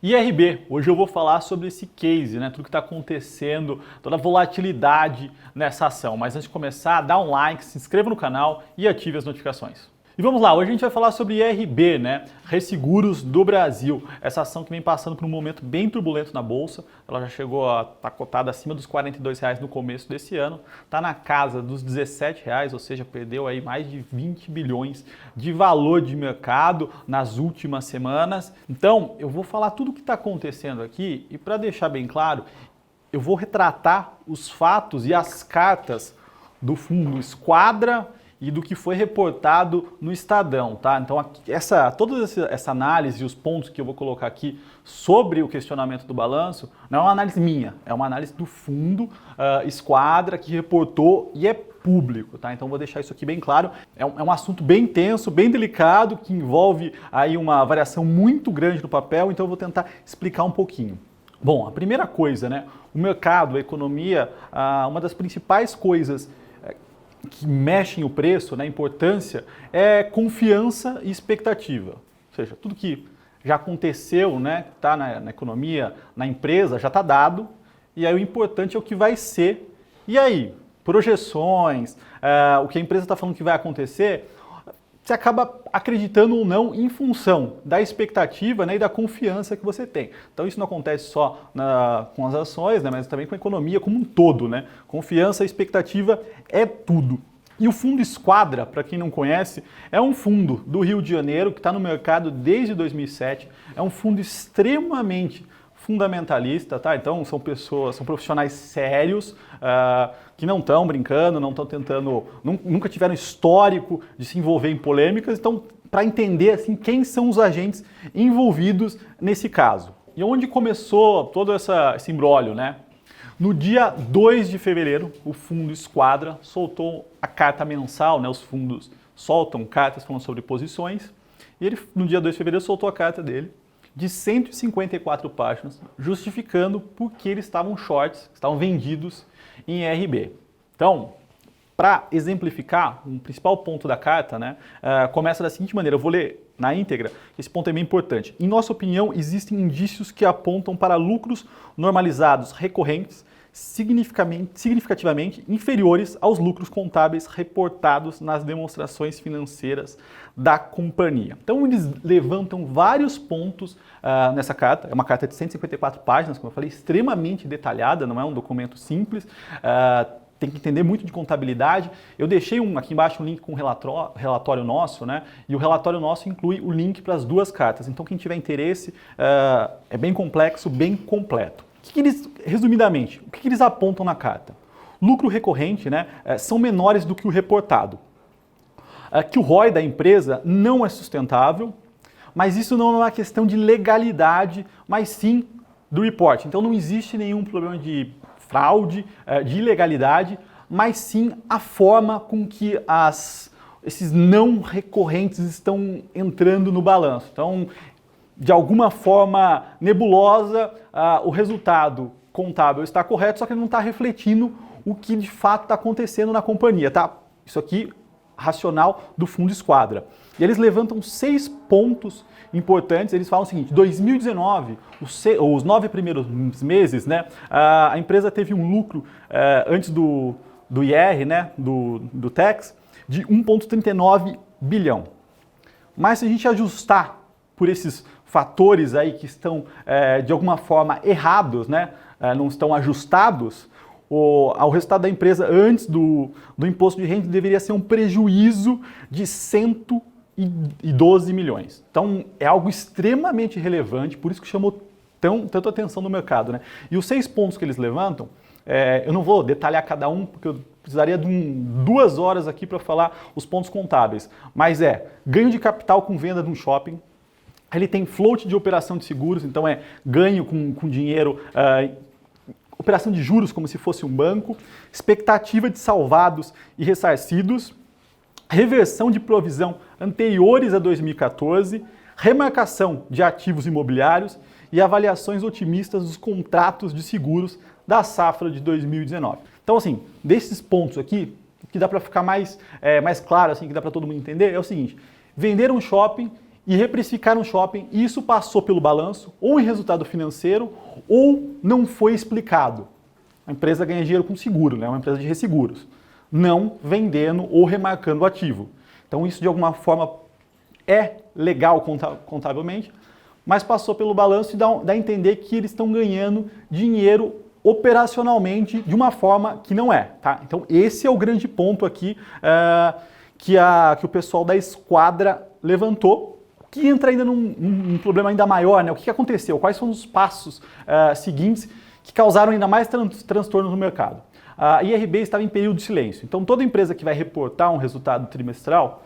IRB, hoje eu vou falar sobre esse case, né? Tudo que está acontecendo, toda a volatilidade nessa ação. Mas antes de começar, dá um like, se inscreva no canal e ative as notificações. E vamos lá, hoje a gente vai falar sobre IRB, né? Resseguros do Brasil. Essa ação que vem passando por um momento bem turbulento na Bolsa. Ela já chegou a estar cotada acima dos R$ 42 no começo desse ano. Está na casa dos R$ 17, ou seja, perdeu aí mais de 20 bilhões de valor de mercado nas últimas semanas. Então, eu vou falar tudo o que está acontecendo aqui e para deixar bem claro, eu vou retratar os fatos e as cartas do fundo Esquadra e do que foi reportado no Estadão, tá? Então, toda essa análise e os pontos que eu vou colocar aqui sobre o questionamento do balanço não é uma análise minha, é uma análise do fundo Esquadra que reportou e é público, tá? Então, vou deixar isso aqui bem claro. É um assunto bem tenso, bem delicado, que envolve aí uma variação muito grande no papel, então eu vou tentar explicar um pouquinho. Bom, a primeira coisa, né? O mercado, a economia, uma das principais coisas que mexem o preço, né, a importância, é confiança e expectativa. Ou seja, tudo que já aconteceu, né, está na economia, na empresa, já está dado, e aí o importante é o que vai ser. E aí, projeções, o que a empresa está falando que vai acontecer, você acaba acreditando ou não em função da expectativa, né, e da confiança que você tem. Então isso não acontece só com as ações, né, mas também com a economia como um todo, né? Confiança e expectativa é tudo. E o fundo Esquadra, para quem não conhece, é um fundo do Rio de Janeiro que está no mercado desde 2007. É um fundo extremamente fundamentalista, tá? Então são profissionais sérios que não estão brincando, não estão tentando, nunca tiveram histórico de se envolver em polêmicas. Então, para entender assim quem são os agentes envolvidos nesse caso. E onde começou todo esse imbróglio, né? No dia 2 de fevereiro, o fundo Esquadra soltou a carta mensal, né? Os fundos soltam cartas falando sobre posições. E ele, no dia 2 de fevereiro, soltou a carta dele de 154 páginas, justificando por que eles estavam shorts, estavam vendidos em IRB. Então, para exemplificar, um principal ponto da carta, né, começa da seguinte maneira, eu vou ler na íntegra, esse ponto é bem importante. Em nossa opinião, existem indícios que apontam para lucros normalizados recorrentes significativamente inferiores aos lucros contábeis reportados nas demonstrações financeiras da companhia. Então, eles levantam vários pontos nessa carta. É uma carta de 154 páginas, como eu falei, extremamente detalhada, não é um documento simples. Tem que entender muito de contabilidade. Eu deixei aqui embaixo um link com o relatório nosso, né? E o relatório nosso inclui o link para as duas cartas. Então, quem tiver interesse, é bem complexo, bem completo. Resumidamente, o que eles apontam na carta? Lucro recorrente, né, são menores do que o reportado. Que o ROI da empresa não é sustentável, mas isso não é uma questão de legalidade, mas sim do report. Então não existe nenhum problema de fraude, de ilegalidade, mas sim a forma com que esses não recorrentes estão entrando no balanço. Então, de alguma forma nebulosa, o resultado contábil está correto, só que ele não está refletindo o que de fato está acontecendo na companhia, tá? Isso aqui, racional do fundo Esquadra. E eles levantam 6 pontos importantes. Eles falam o seguinte: 2019, os 9 primeiros meses, né, a empresa teve um lucro antes do IR, né, do tax, de 1,39 bilhão. Mas se a gente ajustar por esses fatores aí que estão de alguma forma errados, né, não estão ajustados, o resultado da empresa antes do imposto de renda deveria ser um prejuízo de 112 milhões. Então é algo extremamente relevante, por isso que chamou tanto atenção no mercado, né? E os 6 pontos que eles levantam, eu não vou detalhar cada um, porque eu precisaria de 2 horas aqui para falar os pontos contábeis, mas ganho de capital com venda de um shopping. Ele tem float de operação de seguros, então ganho com dinheiro, operação de juros como se fosse um banco, expectativa de salvados e ressarcidos, reversão de provisão anteriores a 2014, remarcação de ativos imobiliários e avaliações otimistas dos contratos de seguros da safra de 2019. Então, assim, desses pontos aqui, o que dá para ficar mais claro, assim, que dá para todo mundo entender, é o seguinte: venderam um shopping e reprecificaram o shopping, e isso passou pelo balanço, ou em resultado financeiro, ou não foi explicado. A empresa ganha dinheiro com seguro, né? Uma empresa de resseguros, não vendendo ou remarcando o ativo. Então isso de alguma forma é legal contabilmente, mas passou pelo balanço e dá a entender que eles estão ganhando dinheiro operacionalmente de uma forma que não é. Tá? Então esse é o grande ponto aqui que o pessoal da Esquadra levantou, que entra ainda num problema ainda maior, né? O que aconteceu? Quais são os passos seguintes que causaram ainda mais transtornos no mercado? A IRB estava em período de silêncio, então toda empresa que vai reportar um resultado trimestral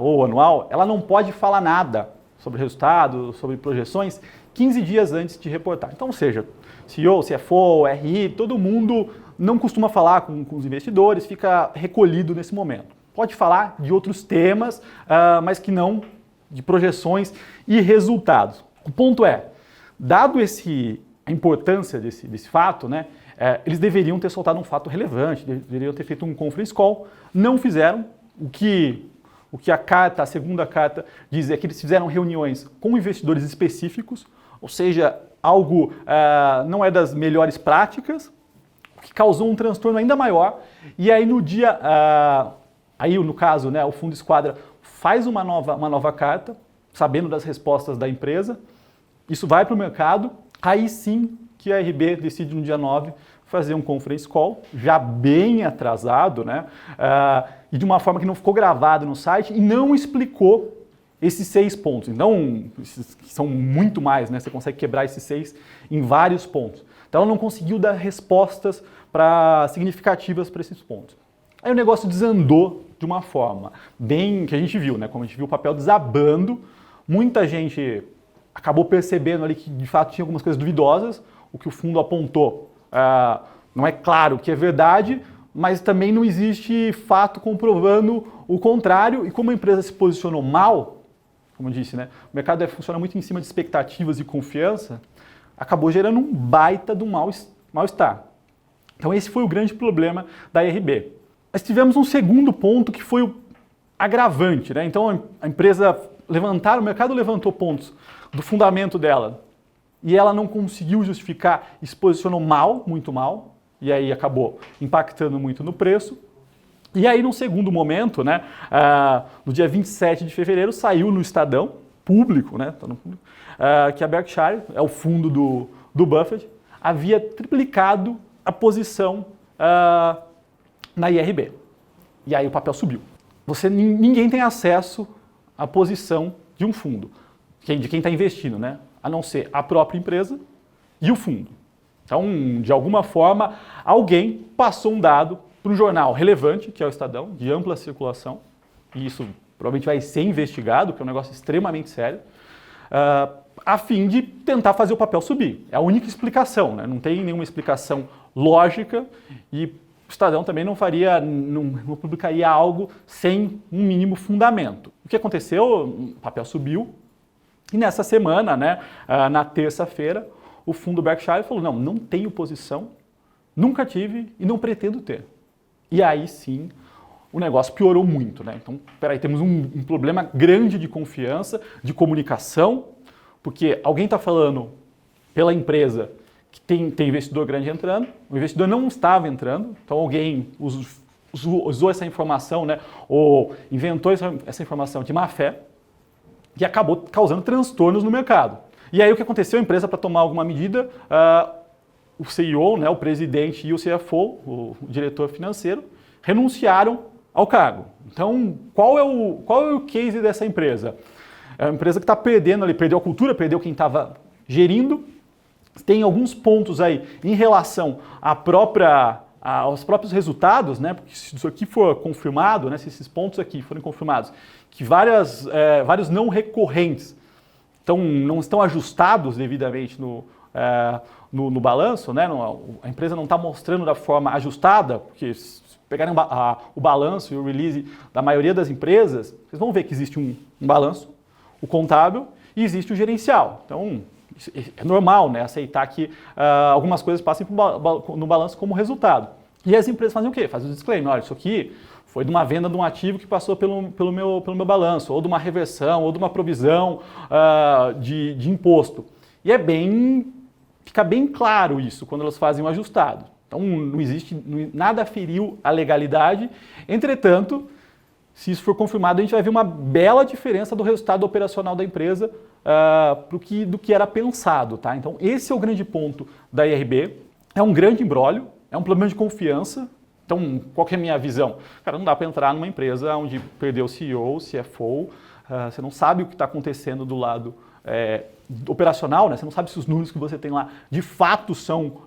ou anual, ela não pode falar nada sobre resultado, sobre projeções, 15 dias antes de reportar. Então, ou seja, CEO, CFO, RI, todo mundo não costuma falar com os investidores, fica recolhido nesse momento. Pode falar de outros temas, mas que não de projeções e resultados. O ponto é, dado a importância desse fato, né, eles deveriam ter soltado um fato relevante, deveriam ter feito um conference call, não fizeram. O que a segunda carta diz é que eles fizeram reuniões com investidores específicos, ou seja, algo não é das melhores práticas, o que causou um transtorno ainda maior. E aí no dia, aí no caso, né, o Fundo Esquadra faz uma nova carta, sabendo das respostas da empresa, isso vai para o mercado, aí sim que a RB decide no dia 9 fazer um conference call, já bem atrasado, né? E de uma forma que não ficou gravado no site e não explicou esses 6 pontos. Então, são muito mais, né? Você consegue quebrar esses 6 em vários pontos. Então, ela não conseguiu dar respostas significativas para esses pontos. Aí o negócio desandou de uma forma bem que a gente viu, né? Como a gente viu o papel desabando, muita gente acabou percebendo ali que de fato tinha algumas coisas duvidosas, o que o fundo apontou. Não é claro que é verdade, mas também não existe fato comprovando o contrário. E como a empresa se posicionou mal, como eu disse, né, o mercado funciona muito em cima de expectativas e confiança, acabou gerando um baita de um mal-estar. Então esse foi o grande problema da IRB. Mas tivemos um segundo ponto que foi o agravante, né? Então a empresa o mercado levantou pontos do fundamento dela, e ela não conseguiu justificar e se posicionou mal, muito mal, e aí acabou impactando muito no preço. E aí, num segundo momento, né, no dia 27 de fevereiro, saiu no Estadão, público, né, que a Berkshire, é o fundo do Buffett, havia triplicado a posição na IRB. E aí o papel subiu. Ninguém tem acesso à posição de um fundo, de quem está investindo, né? A não ser a própria empresa e o fundo. Então, de alguma forma, alguém passou um dado para um jornal relevante, que é o Estadão, de ampla circulação, e isso provavelmente vai ser investigado, que é um negócio extremamente sério, a fim de tentar fazer o papel subir. É a única explicação, né? Não tem nenhuma explicação lógica, e o Estadão também não publicaria algo sem um mínimo fundamento. O que aconteceu? O papel subiu. E nessa semana, né, na terça-feira, o fundo Berkshire falou, não tenho posição, nunca tive e não pretendo ter. E aí sim, o negócio piorou muito, né? Então, temos um problema grande de confiança, de comunicação, porque alguém está falando pela empresa que tem investidor grande entrando, o investidor não estava entrando, então alguém usou essa informação, né, ou inventou essa informação de má fé, e acabou causando transtornos no mercado. E aí o que aconteceu? A empresa, para tomar alguma medida, o CEO, né, o presidente e o CFO, o diretor financeiro, renunciaram ao cargo. Então, qual é o case dessa empresa? É uma empresa que está perdendo ali, perdeu a cultura, perdeu quem estava gerindo. Tem alguns pontos aí em relação aos próprios resultados, né? Porque se isso aqui for confirmado, né, se esses pontos aqui forem confirmados, que vários não recorrentes não estão ajustados devidamente no balanço, né? A empresa não está mostrando da forma ajustada, porque se pegarem o balanço e o release da maioria das empresas, vocês vão ver que existe um balanço, o contábil, e existe o gerencial. Então, é normal, né, aceitar que algumas coisas passem no balanço como resultado. E as empresas fazem o quê? Fazem o disclaimer, olha, isso aqui foi de uma venda de um ativo que passou pelo meu balanço, ou de uma reversão, ou de uma provisão de imposto. E fica bem claro isso quando elas fazem o ajustado. Então não existe, nada feriu a legalidade. Entretanto, se isso for confirmado, a gente vai ver uma bela diferença do resultado operacional da empresa do que era pensado. Tá? Então esse é o grande ponto da IRB. É um grande imbróglio, é um problema de confiança. Então, qual que é a minha visão? Cara, não dá para entrar numa empresa onde perdeu o CEO, CFO, você não sabe o que está acontecendo do lado operacional, né? Você não sabe se os números que você tem lá de fato são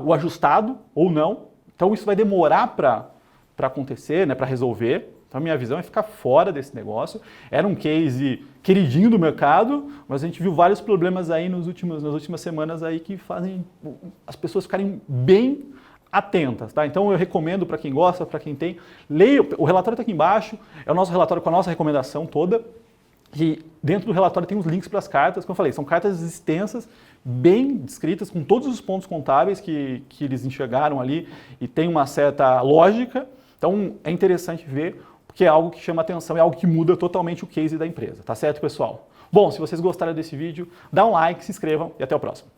o ajustado ou não. Então, isso vai demorar para acontecer, né? Para resolver. Então, a minha visão é ficar fora desse negócio. Era um case queridinho do mercado, mas a gente viu vários problemas aí nas últimas semanas aí que fazem as pessoas ficarem bem atentas, tá? Então eu recomendo para quem gosta, para quem tem, leia, o relatório está aqui embaixo, é o nosso relatório com a nossa recomendação toda, e dentro do relatório tem os links para as cartas, como eu falei, são cartas extensas, bem descritas, com todos os pontos contábeis que eles enxergaram ali, e tem uma certa lógica, então é interessante ver, porque é algo que chama atenção, é algo que muda totalmente o case da empresa, tá certo, pessoal? Bom, se vocês gostaram desse vídeo, dá um like, se inscrevam e até o próximo.